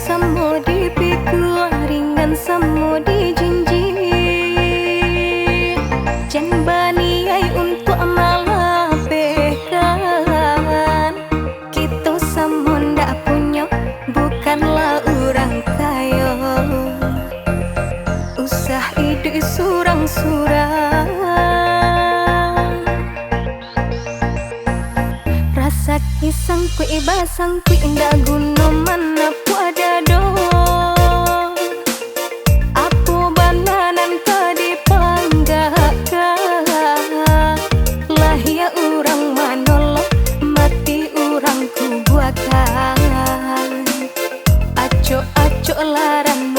Samo dipikul ringan samo dijinjing. Jan baniai untuk malapehkan. Kita samo ndak punya, bukanlah orang kaya. Usah ide surang-surang. Rasa kisang kui basang kui indah guna mana pu ada do. Aku bananan tadi panggaka. Lah ya urang manolo mati urang ku buakan. Aco-aco larang